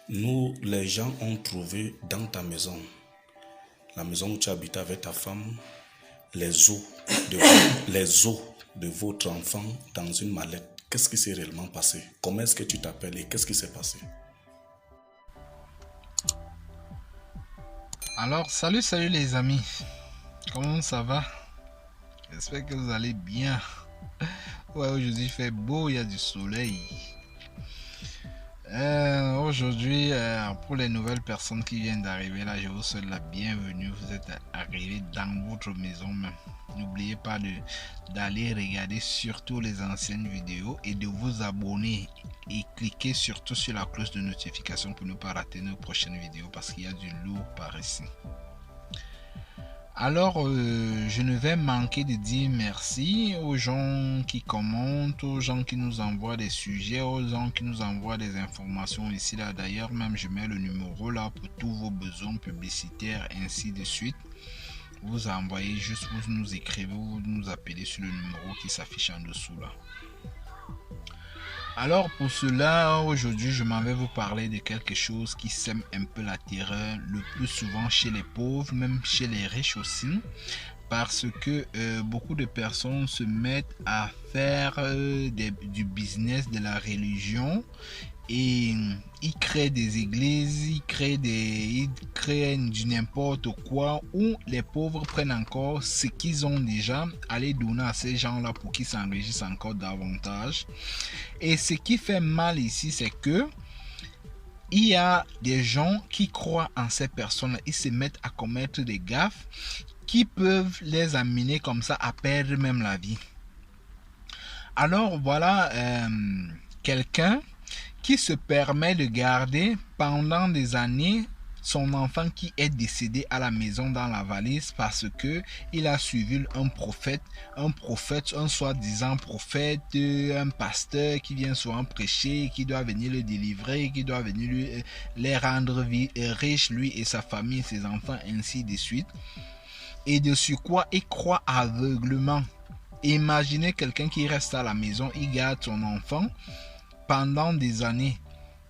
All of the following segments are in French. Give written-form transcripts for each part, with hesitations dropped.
Nous, les gens ont trouvé dans ta maison, la maison où tu habites avec ta femme, les os de votre enfant dans une mallette. Qu'est-ce qui s'est réellement passé? Comment est-ce que tu t'appelles et qu'est-ce qui s'est passé? Alors, salut les amis. Comment ça va? J'espère que vous allez bien. Ouais, aujourd'hui il fait beau, il y a du soleil. Aujourd'hui, pour les nouvelles personnes qui viennent d'arriver là, je vous souhaite la bienvenue. Vous êtes arrivés dans votre maison même. N'oubliez pas d'aller regarder surtout les anciennes vidéos et de vous abonner et cliquer surtout sur la cloche de notification pour ne pas rater nos prochaines vidéos parce qu'il y a du lourd par ici. Alors, je ne vais manquer de dire merci aux gens qui commentent, aux gens qui nous envoient des sujets, aux gens qui nous envoient des informations ici, là. D'ailleurs, même je mets le numéro là pour tous vos besoins publicitaires, ainsi de suite. Vous envoyez juste, vous nous écrivez, vous nous appelez sur le numéro qui s'affiche en dessous là. Alors pour cela, aujourd'hui je m'en vais vous parler de quelque chose qui sème un peu la terreur le plus souvent chez les pauvres, même chez les riches aussi, parce que beaucoup de personnes se mettent à faire du business de la religion et ils créent des églises, ils créent du n'importe quoi où les pauvres prennent encore ce qu'ils ont déjà à les donner à ces gens là pour qu'ils s'enrichissent encore davantage. Et ce qui fait mal ici, c'est que il y a des gens qui croient en ces personnes, ils se mettent à commettre des gaffes qui peuvent les amener comme ça à perdre même la vie. Alors voilà quelqu'un qui se permet de garder pendant des années son enfant qui est décédé à la maison dans la valise parce que il a suivi un prophète, un soi-disant prophète, un pasteur qui vient souvent prêcher, qui doit venir le délivrer, qui doit venir les rendre riches, lui et sa famille, ses enfants, ainsi de suite. Et de sur quoi il croit aveuglement. Imaginez quelqu'un qui reste à la maison, il garde son enfant pendant des années,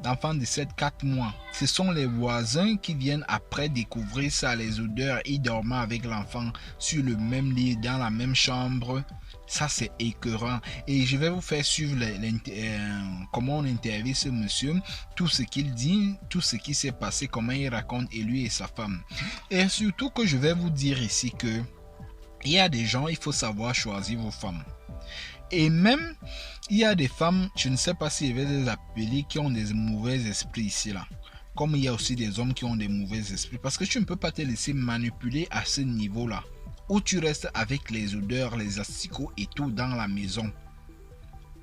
l'enfant de 7-4 mois. Ce sont les voisins qui viennent après découvrir ça, les odeurs. Ils dorment avec l'enfant sur le même lit, dans la même chambre. Ça, c'est écœurant. Et je vais vous faire suivre comment on interviewe ce monsieur, tout ce qu'il dit, tout ce qui s'est passé, comment il raconte, et lui et sa femme. Et surtout que je vais vous dire ici que il y a des gens, il faut savoir choisir vos femmes. Et même, il y a des femmes, je ne sais pas si je vais les appeler, qui ont des mauvais esprits ici là. Comme il y a aussi des hommes qui ont des mauvais esprits. Parce que tu ne peux pas te laisser manipuler à ce niveau là. Où tu restes avec les odeurs, les asticots et tout dans la maison.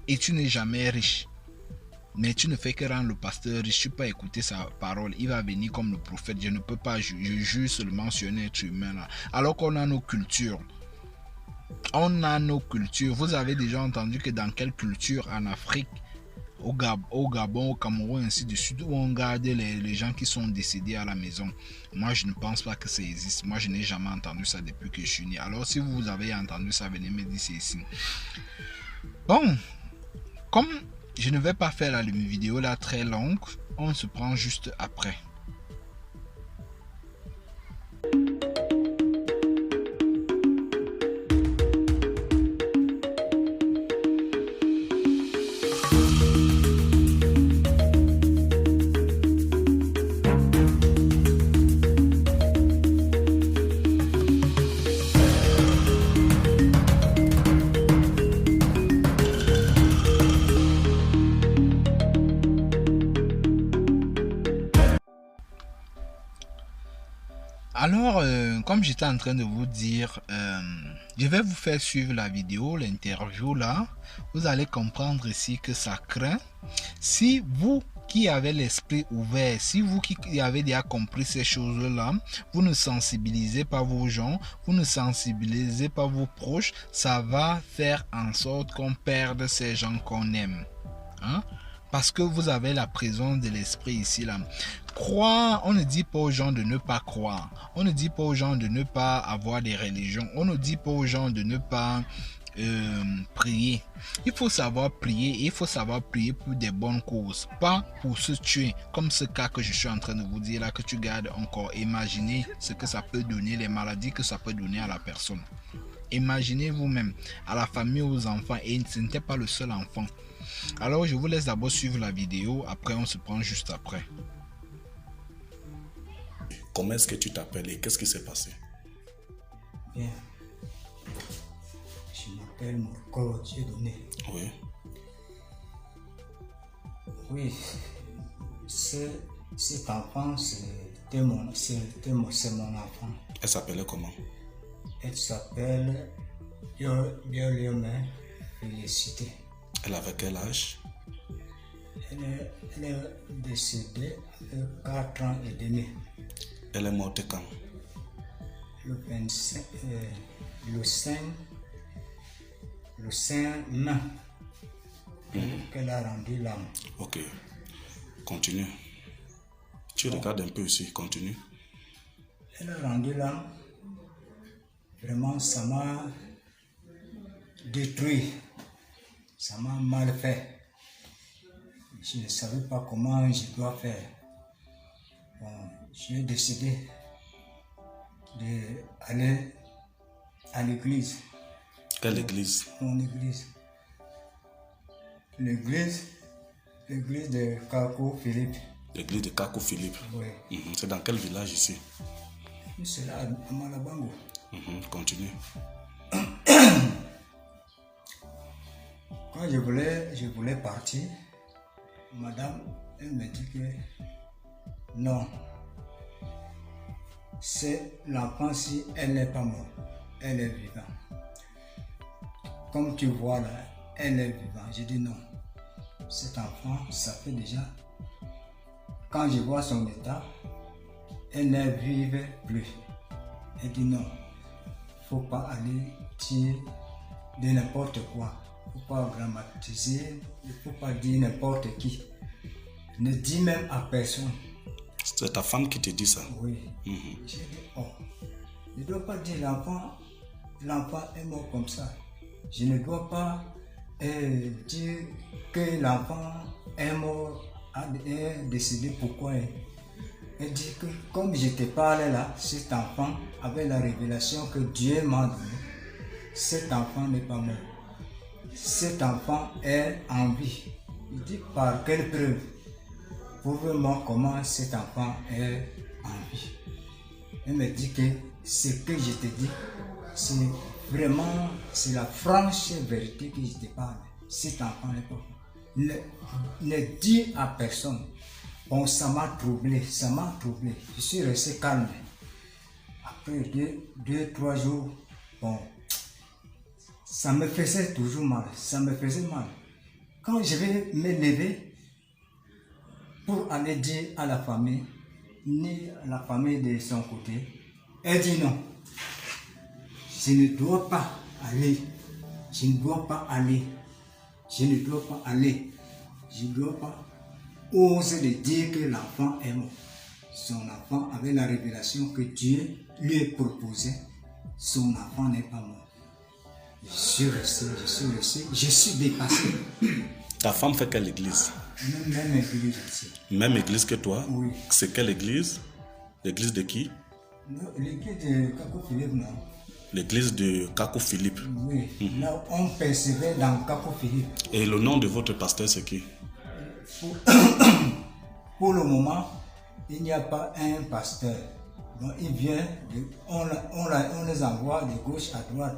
Et tu n'es jamais riche. Mais tu ne fais que rendre le pasteur riche. Tu ne peux pas écouter sa parole. Il va venir comme le prophète. Je ne peux pas, je juge seulement sur un être humain là. Alors qu'on a nos cultures. On a nos cultures. Vous avez déjà entendu que dans quelle culture en Afrique, au Gabon, au Cameroun, ainsi de suite, où on garde les gens qui sont décédés à la maison. Moi, je ne pense pas que ça existe. Moi, je n'ai jamais entendu ça depuis que je suis né. Alors, si vous avez entendu ça, venez me dire ici. Bon, comme je ne vais pas faire la vidéo là très longue, on se prend juste après. Alors, comme j'étais en train de vous dire, je vais vous faire suivre la vidéo, l'interview là. Vous allez comprendre ici que ça craint. Si vous qui avez l'esprit ouvert, si vous qui avez déjà compris ces choses-là, vous ne sensibilisez pas vos gens, vous ne sensibilisez pas vos proches, ça va faire en sorte qu'on perde ces gens qu'on aime. Hein? Parce que vous avez la présence de l'esprit ici là. Croire, on ne dit pas aux gens de ne pas croire. On ne dit pas aux gens de ne pas avoir des religions. On ne dit pas aux gens de ne pas prier. Il faut savoir prier et il faut savoir prier pour des bonnes causes, pas pour se tuer, comme ce cas que je suis en train de vous dire là, que tu gardes encore. Imaginez ce que ça peut donner, les maladies que ça peut donner à la personne. Imaginez vous-même, à la famille, aux enfants, et ce n'était pas le seul enfant. Alors je vous laisse d'abord suivre la vidéo, après on se prend juste après. Comment est-ce que tu t'appelles et qu'est-ce qui s'est passé? Bien. Je m'appelle Morcolo Dieudonné. Oui. Oui, cet enfant, c'est mon enfant. Elle s'appelait comment? Elle s'appelle Bioliomé Félicité. Elle avait quel âge? Elle est décédée à 4 ans et demi. Elle est morte quand? Le 25, le 5 mai, qu'elle a rendu l'âme. Ok. Continue. Tu regardes un peu ici. Continue. Elle a rendu l'âme. Vraiment, ça m'a détruit. Ça m'a mal fait. Je ne savais pas comment je dois faire. Bon, j'ai décidé d'aller à l'église. Quelle église? Mon église. L'église de Kako Philippe. L'église de Kako Philippe. Oui. C'est dans quel village ici? C'est là, à Malabango. Continue. Quand je voulais partir, madame, elle me dit que non, c'est l'enfant, si elle n'est pas morte, elle est vivante. Comme tu vois là, elle est vivante. J'ai dit non, cet enfant, ça fait déjà, quand je vois son état, elle ne vive plus. Elle dit non, il ne faut pas aller dire de n'importe quoi. Il ne faut pas grammatiser, il ne faut pas dire n'importe qui. Ne dis même à personne. C'est ta femme qui te dit ça? Oui. J'ai dit, oh, je ne dois pas dire l'enfant est mort comme ça. Je ne dois pas dire que l'enfant est mort, est décédé, pourquoi. Elle dit que comme je te parlais là, cet enfant, avec la révélation que Dieu m'a donnée, cet enfant n'est pas mort. Cet enfant est en vie. Il dit par quelle preuve? Prouve-moi comment cet enfant est en vie. Elle me dit que ce que je te dis, c'est vraiment, c'est la franche vérité que je te parle. Cet enfant n'est pas mort. Ne dis à personne. Bon, ça m'a troublé. Je suis resté calme. Après 2-3 jours, bon, ça me faisait toujours mal. Quand je vais me lever pour aller dire à la famille, ni à la famille de son côté, elle dit non. Je ne dois pas aller. Je ne dois pas oser de dire que l'enfant est mort. Son enfant avait la révélation que Dieu lui a proposé. Son enfant n'est pas mort. Je suis resté, je suis dépassé. Ta femme fait quelle église? Même église ici. Même église que toi? Oui. C'est quelle église? L'église de qui? L'église de Kako Philippe, non. L'église de Kako Philippe. Oui. Là, on percevait dans Kako Philippe. Et le nom de votre pasteur, c'est qui? Pour le moment, il n'y a pas un pasteur. Donc, il vient, on les envoie de gauche à droite.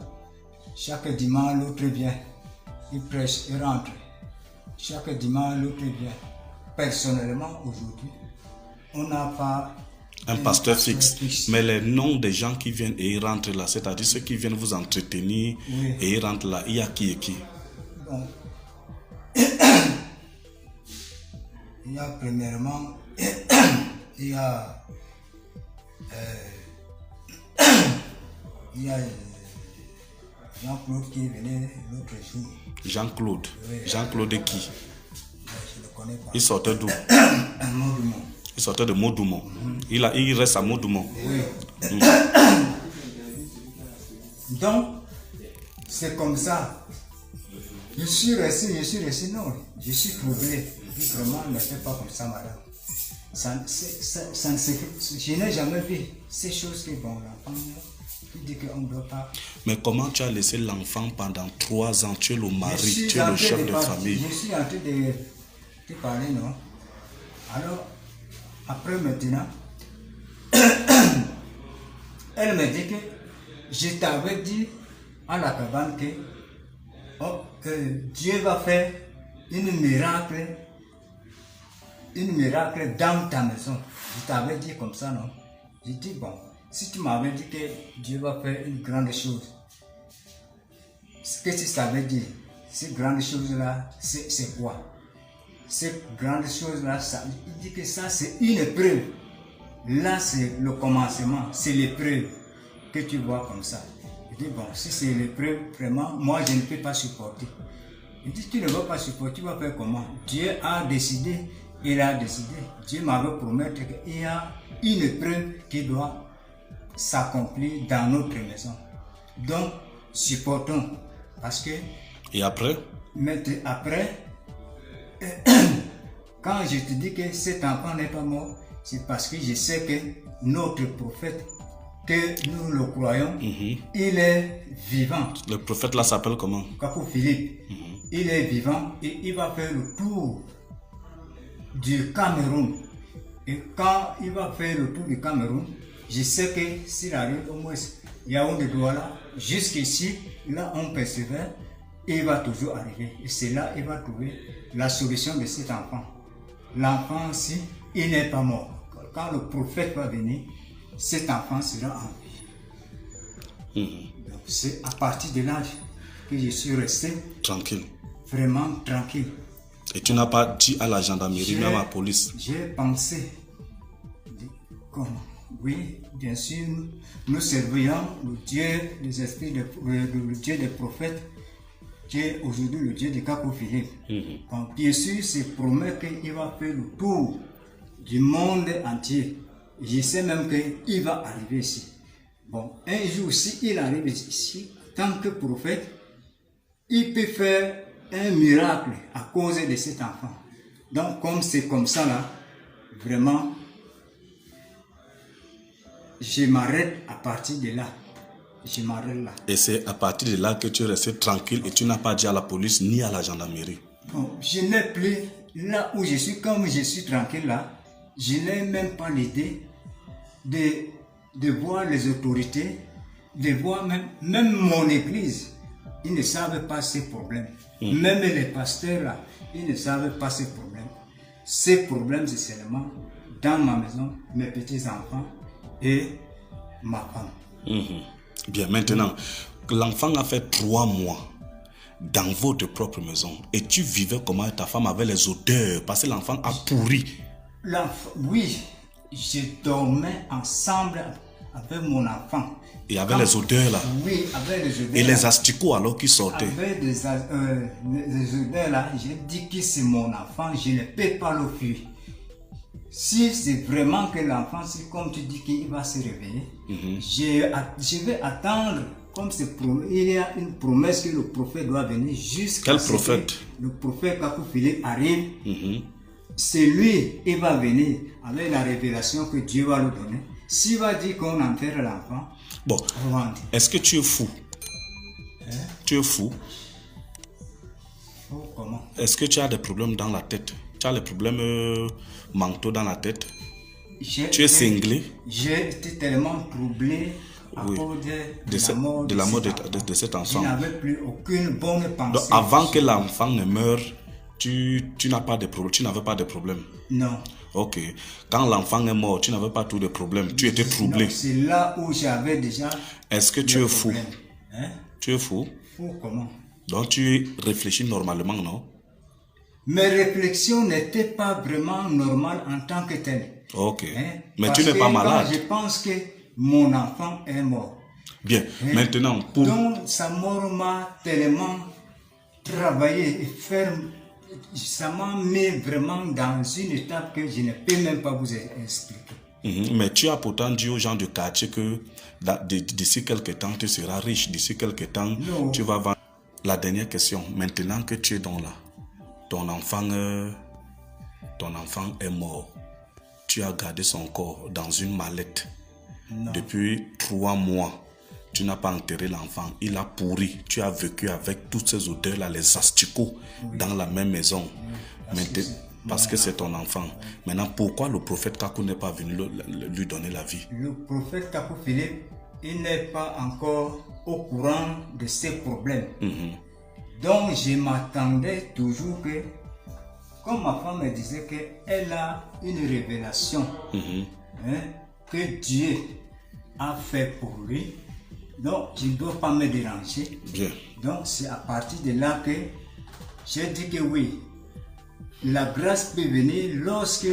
Chaque dimanche, l'autre vient. Il prêche, il rentre. Chaque dimanche, l'autre vient. Personnellement, aujourd'hui, on n'a pas un pasteur fixe. Mais les noms des gens qui viennent et ils rentrent là, c'est-à-dire ceux qui viennent vous entretenir, oui, et ils rentrent là, il y a qui et qui? Bon. Il y a premièrement, il y a Jean-Claude qui venait l'autre jour. Jean-Claude? Oui. Jean-Claude qui? Je ne le connais pas. Il sortait d'où? Maudoumont. Il sortait de Maudoumont. Il reste à Maudoumont. Oui. Donc, c'est comme ça. Je suis resté, non, je suis troublé. Je dis vraiment, ne fais pas comme ça, madame. Je n'ai jamais vu ces choses que bon, l'enfant dit qu'on ne doit pas. Mais comment tu as laissé l'enfant pendant 3 ans? Tu es le mari, tu es le chef de famille. Je suis en train de te parler, non? Alors, après maintenant, elle me dit que je t'avais dit à la cabane que Dieu va faire une miracle dans ta maison. Je t'avais dit comme ça, non? J'ai dit, bon, si tu m'avais dit que Dieu va faire une grande chose, ce que tu savais dire, ces grandes choses-là, c'est quoi? Ces grandes choses-là, il dit que ça, c'est une épreuve. Là, c'est le commencement, c'est l'épreuve que tu vois comme ça. Il dit, bon, si c'est l'épreuve, vraiment, moi, je ne peux pas supporter. Il dit, tu ne vas pas supporter, tu vas faire comment? Dieu a décidé, il a décidé. Dieu m'avait promis qu'il y a une épreuve qui doit s'accomplir dans notre maison. Donc, supportons. Parce que... Et après? Après, quand je te dis que cet enfant n'est pas mort, c'est parce que je sais que notre prophète, que nous le croyons, il est vivant. Le prophète là s'appelle comment? Kakou Philippe. Il est vivant et il va faire le tour du Cameroun. Et quand il va faire le tour du Cameroun, je sais que s'il arrive au moins Yaoundé Douala, jusqu'ici, là on persévère, et il va toujours arriver. Et c'est là qu'il va trouver la solution de cet enfant. L'enfant aussi, il n'est pas mort. Quand le prophète va venir, cet enfant sera en vie. Donc c'est à partir de l'âge que je suis resté tranquille. Vraiment tranquille. Et tu n'as pas dit à la gendarmerie, même à la police? J'ai pensé, comment? Oui, bien sûr, nous servions le Dieu des esprits, le Dieu des prophètes, qui est aujourd'hui le Dieu de Kakou Philippe. Donc, bien sûr, c'est promet qu'il va faire le tour du monde entier. Je sais même qu'il va arriver ici. Bon, un jour, s'il arrive ici, tant que prophète, il peut faire un miracle à cause de cet enfant. Donc, comme c'est comme ça là, vraiment, je m'arrête à partir de là. Je m'arrête là. Et c'est à partir de là que tu es resté tranquille et tu n'as pas dit à la police ni à la gendarmerie? Bon, je n'ai plus, là où je suis, comme je suis tranquille là, je n'ai même pas l'idée de voir les autorités, de voir même mon église. Ils ne savent pas ces problèmes. Même les pasteurs là, ils ne savent pas ces problèmes. Ces problèmes, c'est seulement dans ma maison, mes petits-enfants et ma femme. Bien, maintenant, l'enfant a fait 3 mois dans votre propre maison et tu vivais comment ta femme avec les odeurs parce que l'enfant a pourri. Oui, je dormais ensemble avec mon enfant. Et avec les odeurs là? Oui, avec les odeurs. Et les asticots alors qui sortaient? Avec les odeurs là, j'ai dit que c'est mon enfant, je ne peux pas le fuir. Si c'est vraiment que l'enfant, c'est comme tu dis qu'il va se réveiller, je vais attendre, comme il y a une promesse que le prophète doit venir jusqu'à ce que le prophète Kakou Philippe arrive. C'est lui, il va venir avec la révélation que Dieu va lui donner. S'il va dire qu'on enterre l'enfant, bon, est-ce que tu es fou? Tu es fou? Oh, comment? Est-ce que tu as des problèmes dans la tête? Tu as des problèmes mentaux dans la tête? Tu es cinglé? J'ai été tellement troublé à cause de la mort de cet enfant. Je n'avais plus aucune bonne pensée. Donc, avant que l'enfant ne meure, tu n'as pas de problème, tu n'avais pas de problème? Non. Ok. Quand l'enfant est mort, tu n'avais pas tout de problème. Tu étais troublé. C'est là où j'avais déjà. Est-ce que tu es fou? Tu es fou? Fou comment? Donc tu réfléchis normalement, non? Mes réflexions n'étaient pas vraiment normales en tant que telles. Ok. Mais tu n'es pas malade. Je pense que mon enfant est mort. Bien. Maintenant, pour... Donc sa mort m'a tellement travaillé et ferme. Ça m'a mis vraiment dans une étape que je ne peux même pas vous expliquer. Mais tu as pourtant dit aux gens du quartier que d'ici quelques temps, tu seras riche. D'ici quelques temps, tu vas vendre. La dernière question. Maintenant que tu es dans là, ton enfant est mort. Tu as gardé son corps dans une mallette. Depuis 3 mois. Tu n'as pas enterré l'enfant. Il a pourri. Tu as vécu avec toutes ces odeurs-là, les asticots, dans la même maison. Parce que c'est ton enfant. Maintenant, pourquoi le prophète Kakou n'est pas venu lui donner la vie? Le prophète Kakou Philippe, il n'est pas encore au courant de ces problèmes. Donc, je m'attendais toujours que, comme ma femme me disait qu'elle a une révélation que Dieu a fait pour lui. Donc, je ne dois pas me déranger. Bien. Donc, c'est à partir de là que j'ai dit que oui, la grâce peut venir lorsque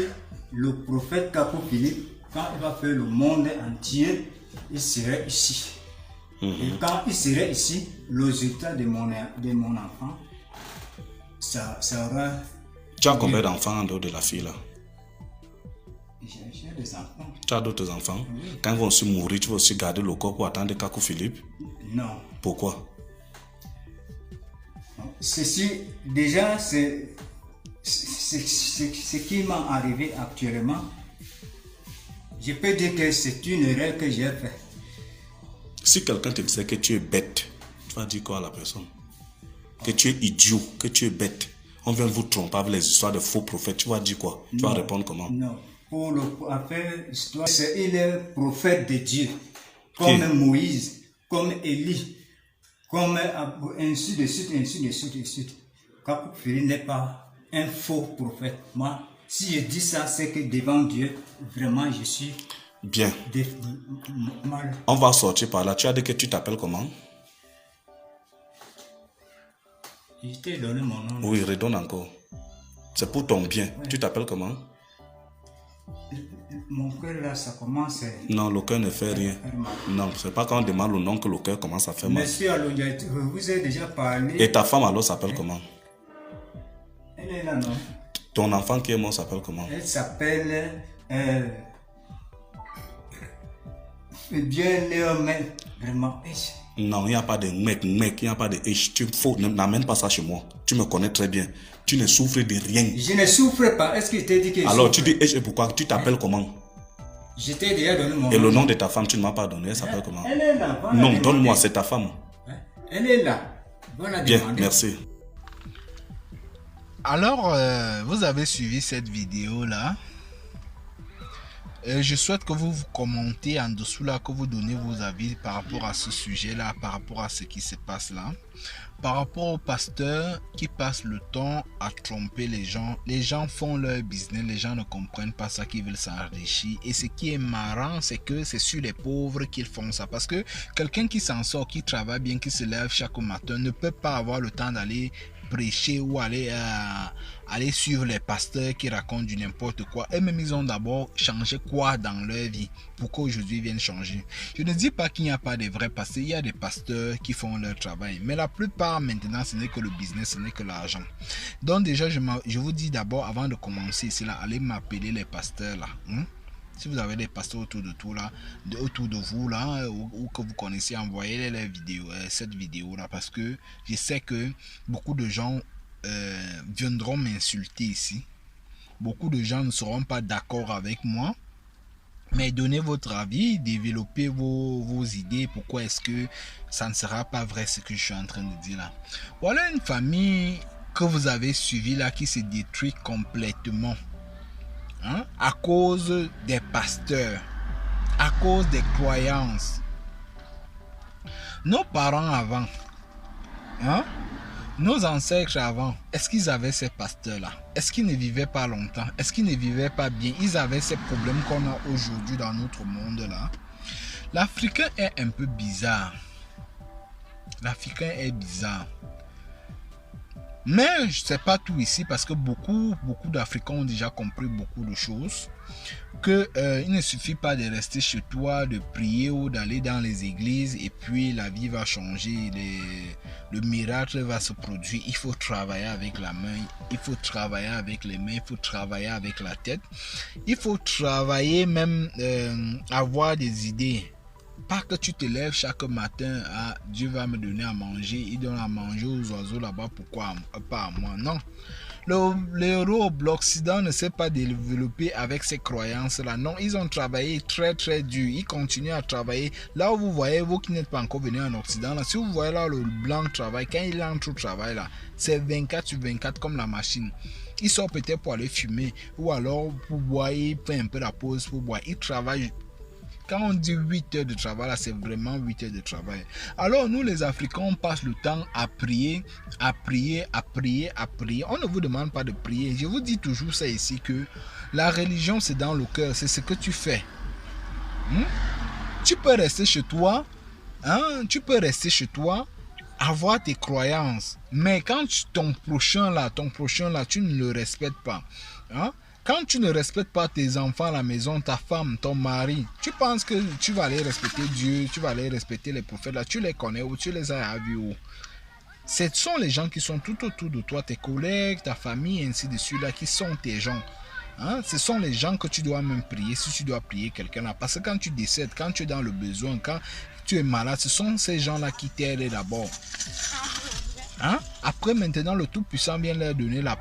le prophète Kakou Philippe, quand il va faire le monde entier, il serait ici. Et quand il serait ici, le résultat de mon enfant, ça aura... Tu as combien d'enfants en dehors de la fille là? J'ai des enfants. Tu as d'autres enfants? Quand ils vont aussi mourir, tu vas aussi garder le corps pour attendre Kakou Philippe? Non. Pourquoi? Ceci, déjà, c'est ce qui m'est arrivé actuellement. Je peux dire que c'est une erreur que j'ai faite. Si quelqu'un te disait que tu es bête, tu vas dire quoi à la personne? Que tu es idiot, que tu es bête. On vient vous tromper avec les histoires de faux prophètes. Tu vas dire quoi? Tu vas répondre comment? Non. Pour l'affaire histoire, il est prophète de Dieu. Comme Moïse, comme Élie, comme ainsi de suite, ainsi de suite, ainsi de suite. Kakou Philippe n'est pas un faux prophète. Moi, si je dis ça, c'est que devant Dieu, vraiment, je suis bien. Mal. On va sortir par là. Tu as dit que tu t'appelles comment? Je t'ai donné mon nom. Oui, redonne encore. C'est pour ton bien. Ouais. Tu t'appelles comment? Mon cœur là, ça commence. Non, le cœur ne fait rien. Non, c'est pas quand on demande le nom que le cœur commence à faire mal. Monsieur Alonga, vous avez déjà parlé. Et ta femme alors s'appelle comment? Elle est là, non? Ton enfant qui est mort s'appelle comment? Elle s'appelle. Bien Léon, mais vraiment. Non, il n'y a pas de mec, il n'y a pas de tu n'amènes pas ça chez moi. Tu me connais très bien. Tu ne souffres de rien. Je ne souffre pas. Est-ce que je t'ai dit que je alors souffre? Tu dis et pourquoi? Tu t'appelles comment? Je t'ai déjà donné mon nom. Et le nom de ta femme, tu ne m'as pas donné. Elle s'appelle comment? Elle est là. Voilà, non, donne-moi, c'est ta femme. Elle est là. Voilà. Bien, merci. Alors, vous avez suivi cette vidéo là. Je souhaite que vous commentez en dessous là, que vous donnez vos avis par rapport à ce sujet là, par rapport à ce qui se passe là, par rapport aux pasteurs qui passent le temps à tromper les gens. Les gens font leur business, les gens ne comprennent pas ça, qu'ils veulent s'enrichir. Et ce qui est marrant, c'est que c'est sur les pauvres qu'ils font ça, parce que quelqu'un qui s'en sort, qui travaille bien, qui se lève chaque matin, ne peut pas avoir le temps d'aller prêcher ou aller suivre les pasteurs qui racontent du n'importe quoi. Et même ils ont d'abord changé quoi dans leur vie pour qu'aujourd'hui ils viennent changer. Je ne dis pas qu'il n'y a pas de vrais pasteurs, il y a des pasteurs qui font leur travail, mais la plupart maintenant ce n'est que le business, ce n'est que l'argent. Donc déjà je vous dis d'abord avant de commencer ici là, allez m'appeler les pasteurs là. Si vous avez des pasteurs autour de tout là, autour de vous là, ou que vous connaissez, envoyez les vidéos, cette vidéo là, parce que je sais que beaucoup de gens viendront m'insulter ici. Beaucoup de gens ne seront pas d'accord avec moi. Mais donnez votre avis, développez vos idées. Pourquoi est-ce que ça ne sera pas vrai ce que je suis en train de dire là? Voilà une famille que vous avez suivie là qui se détruit complètement. À cause des pasteurs, à cause des croyances. Nos parents avant, nos ancêtres avant, est-ce qu'ils avaient ces pasteurs-là? Est-ce qu'ils ne vivaient pas longtemps? Est-ce qu'ils ne vivaient pas bien? Ils avaient ces problèmes qu'on a aujourd'hui dans notre monde-là. L'Africain est un peu bizarre. L'Africain est bizarre. Mais je sais pas tout ici parce que beaucoup d'Africains ont déjà compris beaucoup de choses. Que il ne suffit pas de rester chez toi, de prier ou d'aller dans les églises et puis la vie va changer, le miracle va se produire. Il faut travailler avec la main, il faut travailler avec les mains, il faut travailler avec la tête, il faut travailler même avoir des idées. Pas que tu te lèves chaque matin, ah, Dieu va me donner à manger, il donne à manger aux oiseaux là-bas, pourquoi pas à moi? Non. L'Occident ne s'est pas développé avec ces croyances-là. Non, ils ont travaillé très dur. Ils continuent à travailler. Là où vous voyez, vous qui n'êtes pas encore venus en Occident, là, si vous voyez là le blanc travail, quand il entre au travail, là, c'est 24 sur 24 comme la machine. Il sort peut-être pour aller fumer ou alors pour boire, il prend un peu la pause pour boire. Il travaille. Quand on dit 8 heures de travail, c'est vraiment 8 heures de travail. Alors nous les Africains, on passe le temps à prier. On ne vous demande pas de prier. Je vous dis toujours ça ici que la religion c'est dans le cœur, c'est ce que tu fais. Tu peux rester chez toi, avoir tes croyances. Mais quand ton prochain là, tu ne le respectes pas. Quand tu ne respectes pas tes enfants à la maison, ta femme, ton mari, tu penses que tu vas aller respecter Dieu, tu vas aller respecter les prophètes là, tu les connais ou tu les as vus où? Ce sont les gens qui sont tout autour de toi, tes collègues, ta famille, ainsi de suite là, qui sont tes gens. Ce sont les gens que tu dois même prier si tu dois prier quelqu'un là. Parce que quand tu décèdes, quand tu es dans le besoin, quand tu es malade, ce sont ces gens là qui t'aident d'abord. Après maintenant le Tout-Puissant vient leur donner la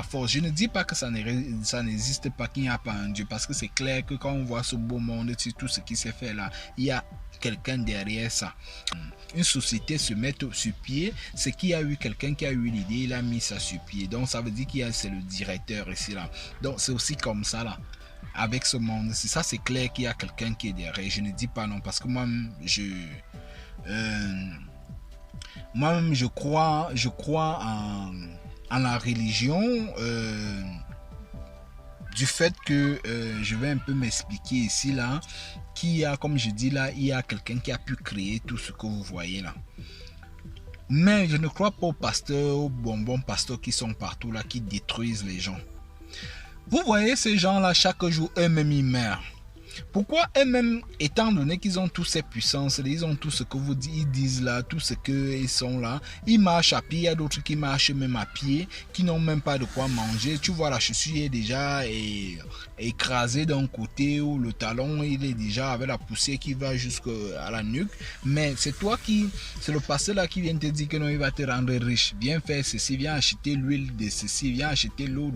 force. Je ne dis pas que ça n'existe pas, qu'il n'y a pas un Dieu, parce que c'est clair que quand on voit ce beau monde, tout ce qui s'est fait là, il y a quelqu'un derrière ça. Une société se met sur pied, c'est qu'il y a eu quelqu'un qui a eu l'idée, il a mis ça sur pied. Donc ça veut dire qu'il y a, c'est le directeur ici là. Donc c'est aussi comme ça là. Avec ce monde, ça c'est clair qu'il y a quelqu'un qui est derrière. Je ne dis pas non, parce que moi-même je crois en la religion, du fait que je vais un peu m'expliquer ici là, qu'il y a, comme je dis là, il y a quelqu'un qui a pu créer tout ce que vous voyez là. Mais je ne crois pas aux pasteurs, aux bonbons pasteurs qui sont partout là, qui détruisent les gens. Vous voyez ces gens là, chaque jour eux-mêmes ils meurent. Pourquoi eux-mêmes, étant donné qu'ils ont toutes ces puissances, ils ont tout ce que vous disent là, tout ce qu'ils sont là, ils marchent à pied, il y a d'autres qui marchent même à pied, qui n'ont même pas de quoi manger. Tu vois, la chaussure est déjà écrasée d'un côté, ou le talon il est déjà avec la poussière qui va jusqu'à la nuque. Mais c'est c'est le pasteur là qui vient te dire que non, il va te rendre riche. Viens faire ceci, viens acheter l'huile de ceci, viens acheter l'eau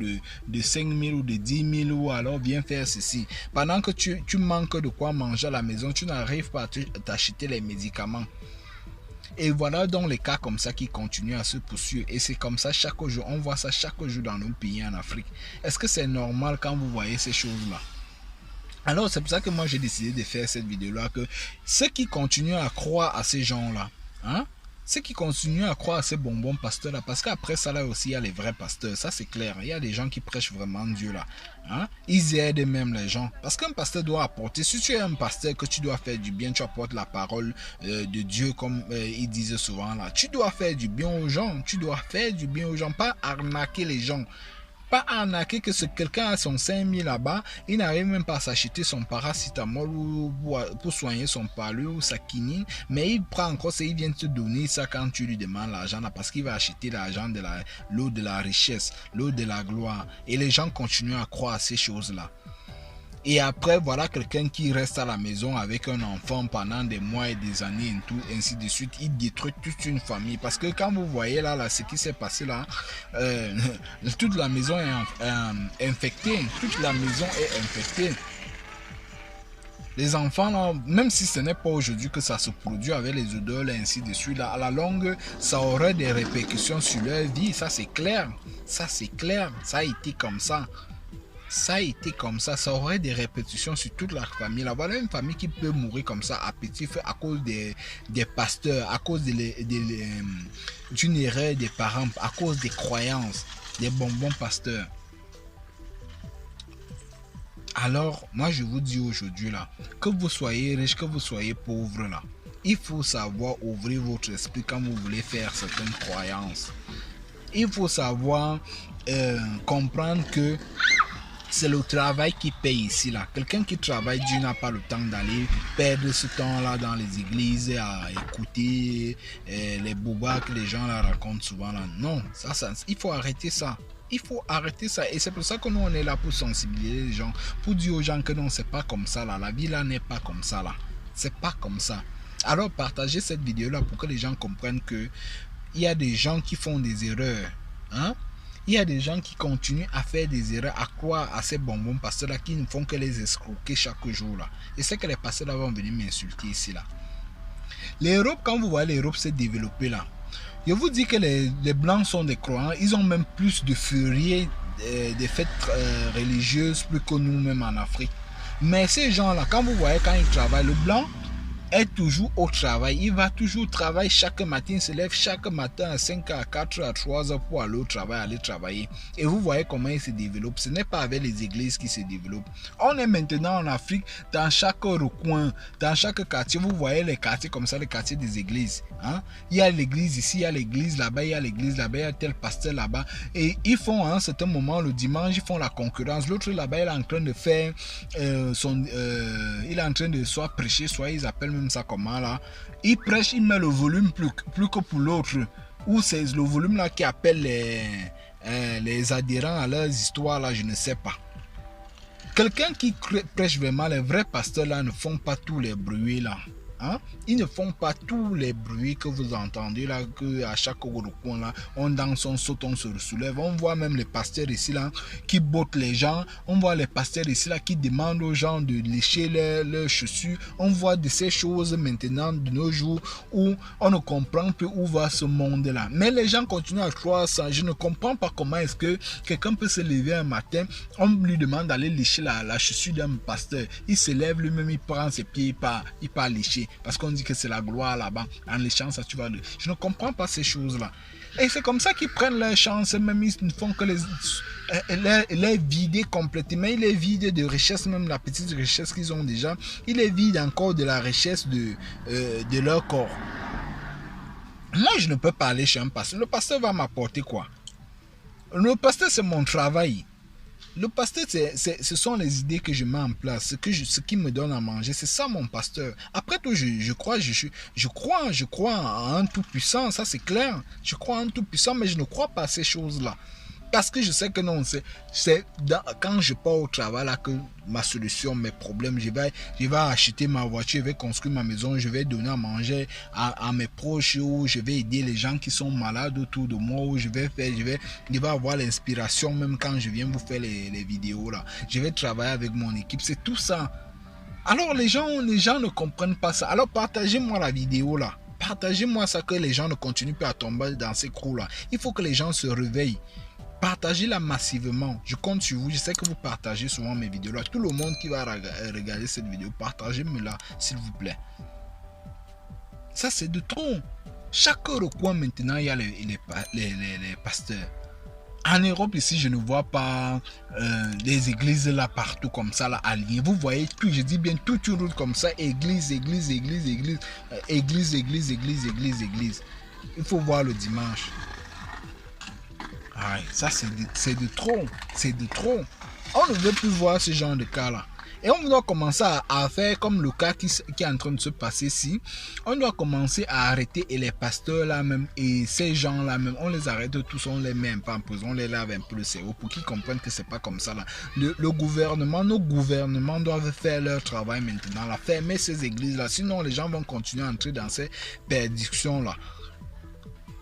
de 5 000 ou de 10 000, ou alors viens faire ceci. Pendant que tu manques de quoi manger à la maison, tu n'arrives pas à t'acheter les médicaments. Et voilà donc les cas comme ça qui continuent à se poursuivre. Et c'est comme ça chaque jour. On voit ça chaque jour dans nos pays en Afrique. Est-ce que c'est normal quand vous voyez ces choses-là? Alors c'est pour ça que moi j'ai décidé de faire cette vidéo-là, que ceux qui continuent à croire à ces gens-là, ceux qui continuent à croire à ces bonbons pasteurs là, parce qu'après ça là aussi il y a les vrais pasteurs, ça c'est clair, il y a des gens qui prêchent vraiment Dieu là, ils aident même les gens, parce qu'un pasteur doit apporter, si tu es un pasteur que tu dois faire du bien, tu apportes la parole de Dieu comme ils disent souvent là, tu dois faire du bien aux gens, pas arnaquer les gens. Pas arnaquer que quelqu'un a son 5 000 là-bas, il n'arrive même pas à s'acheter son paracétamol ou pour soigner son palu ou sa quinine, mais il prend encore ça, il vient te donner ça quand tu lui demandes l'argent là, parce qu'il va acheter l'argent de l'eau de la richesse, l'eau de la gloire. Et les gens continuent à croire à ces choses-là. Et après, voilà quelqu'un qui reste à la maison avec un enfant pendant des mois et des années et tout, ainsi de suite. Il détruit toute une famille. Parce que quand vous voyez là ce qui s'est passé là, toute la maison est infectée. Toute la maison est infectée. Les enfants là, même si ce n'est pas aujourd'hui que ça se produit avec les odeurs et ainsi de suite, là, à la longue, ça aurait des répercussions sur leur vie. Ça c'est clair. Ça c'est clair. Ça a été comme ça. Ça aurait des répétitions sur toute la famille. Là, voilà une famille qui peut mourir comme ça à petit feu à cause des pasteurs, à cause d'une erreur des parents, à cause des croyances, des bonbons pasteurs. Alors, moi je vous dis aujourd'hui là, que vous soyez riche, que vous soyez pauvre là, il faut savoir ouvrir votre esprit quand vous voulez faire certaines croyances. Il faut savoir comprendre que c'est le travail qui paye ici là. Quelqu'un qui travaille, Dieu n'a pas le temps d'aller perdre ce temps là dans les églises à écouter les boubas que les gens là racontent souvent là. Non, ça, il faut arrêter ça. Il faut arrêter ça. Et c'est pour ça que nous on est là pour sensibiliser les gens, pour dire aux gens que non, c'est pas comme ça là. La vie là n'est pas comme ça là. C'est pas comme ça. Alors partagez cette vidéo là pour que les gens comprennent que il y a des gens qui font des erreurs. Hein? Il y a des gens qui continuent à faire des erreurs, à croire à ces bonbons pasteurs là qui ne font que les escroquer chaque jour là. Et c'est que les pasteurs là vont venir m'insulter ici là. L'Europe, quand vous voyez l'Europe s'est développée là, je vous dis que les blancs sont des croyants, ils ont même plus de fériés, des fêtes religieuses plus que nous-mêmes en Afrique. Mais ces gens là, quand vous voyez quand ils travaillent, le blanc est toujours au travail. Il va toujours travailler chaque matin. Il se lève chaque matin à 5 à 4 à 3 heures pour aller au travail, aller travailler. Et vous voyez comment il se développe. Ce n'est pas avec les églises qui se développent. On est maintenant en Afrique, dans chaque recoin, dans chaque quartier. Vous voyez les quartiers comme ça, les quartiers des églises. Hein? Il y a l'église ici, il y a l'église là-bas, il y a l'église là-bas, il y a tel pasteur là-bas. Et ils font à un certain moment, le dimanche, ils font la concurrence. L'autre là-bas, il est en train de faire il est en train de soit prêcher, soit ils appellent même ça comment là. Il prêche, il met le volume plus que pour l'autre. Ou c'est le volume là qui appelle les adhérents à leurs histoires là, je ne sais pas. Quelqu'un qui prêche vraiment, les vrais pasteurs là ne font pas tous les bruits là. Hein? Ils ne font pas tous les bruits que vous entendez là, que à chaque recoin là, on danse, on saute, on se soulève. On voit même les pasteurs ici là qui bottent les gens. On voit les pasteurs ici là qui demandent aux gens de lécher leurs chaussures. On voit de ces choses maintenant de nos jours où on ne comprend plus où va ce monde là. Mais les gens continuent à croire ça. Je ne comprends pas comment est-ce que quelqu'un peut se lever un matin, on lui demande d'aller lécher la chaussure d'un pasteur. Il se lève lui-même, il prend ses pieds, il part lécher. Parce qu'on dit que c'est la gloire là-bas. En léchant ça, tu vas... Je ne comprends pas ces choses-là. Et c'est comme ça qu'ils prennent leur chance. Même ils ne font que les vider complètement. Ils les vident de richesse, même la petite richesse qu'ils ont déjà. Ils les vident encore de la richesse de leur corps. Moi, je ne peux pas aller chez un pasteur. Le pasteur va m'apporter quoi? Le pasteur, c'est mon travail. Le pasteur, ce sont les idées que je mets en place, ce qui me donne à manger. C'est ça mon pasteur. Après tout, je crois en un tout-puissant, ça c'est clair. Je crois en un tout-puissant, mais je ne crois pas à ces choses-là. Parce que je sais que non, c'est quand je pars au travail là que ma solution, mes problèmes, je vais acheter ma voiture, je vais construire ma maison, je vais donner à manger à mes proches, ou je vais aider les gens qui sont malades autour de moi, ou je vais avoir l'inspiration même quand je viens vous faire les vidéos là. Je vais travailler avec mon équipe, c'est tout ça. Alors les gens ne comprennent pas ça. Alors partagez-moi la vidéo là. Partagez-moi ça, que les gens ne continuent pas à tomber dans ces trous là. Il faut que les gens se réveillent. Partagez-la massivement. Je compte sur vous. Je sais que vous partagez souvent mes vidéos là. Tout le monde qui va regarder cette vidéo, partagez-moi s'il vous plaît. Ça c'est de trop. Chaque recoin maintenant, il y a les pasteurs. En Europe ici, je ne vois pas les églises là partout comme ça là alignées. Vous voyez tout, je dis bien toute une route comme ça, église. Il faut voir le dimanche. Ah, ça c'est de trop. On ne veut plus voir ce genre de cas là. Et on doit commencer à faire comme le cas qui est en train de se passer ici. On doit commencer à arrêter les pasteurs là même et ces gens là même. On les arrête tous, on les met un peu en prison, on les lave un peu le cerveau pour qu'ils comprennent que c'est pas comme ça là. Le gouvernement, nos gouvernements doivent faire leur travail maintenant là. Fermer ces églises là. Sinon les gens vont continuer à entrer dans ces perditions là.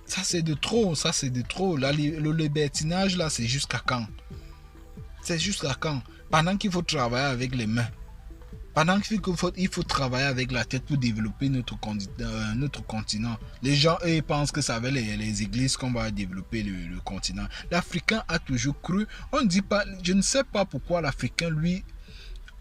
Ça c'est de trop, Là, le libertinage là, c'est jusqu'à quand? C'est jusqu'à quand? Pendant qu'il faut travailler avec les mains, pendant qu'il faut travailler avec la tête pour développer notre continent. Les gens, eux, pensent que c'est avec les églises qu'on va développer le continent. L'Africain a toujours cru, on ne dit pas, je ne sais pas pourquoi l'Africain, lui,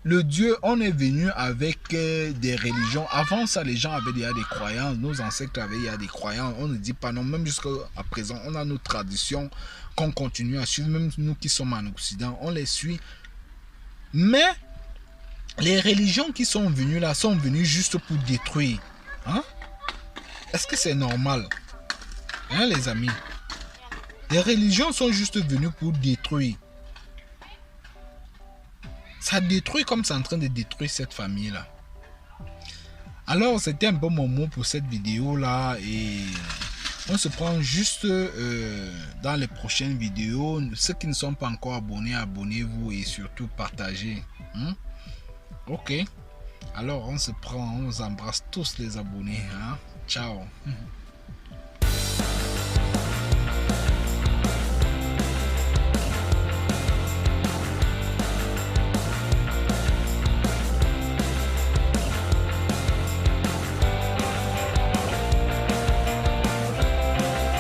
le Dieu, on est venu avec des religions. Avant ça, les gens avaient déjà des croyances. Nos ancêtres avaient déjà des croyances. On ne dit pas non. Même jusqu'à présent, on a nos traditions qu'on continue à suivre. Même nous qui sommes en Occident, on les suit. Mais les religions qui sont venues là, sont venues juste pour détruire. Hein? Est-ce que c'est normal? Hein, les amis? Les religions sont juste venues pour détruire. Ça détruit comme c'est en train de détruire cette famille-là. Alors, c'était un peu mon mot pour cette vidéo-là. Et on se prend juste dans les prochaines vidéos. Ceux qui ne sont pas encore abonnés, abonnez-vous et surtout partagez. Ok. Alors, on se prend, on vous embrasse tous les abonnés. Ciao.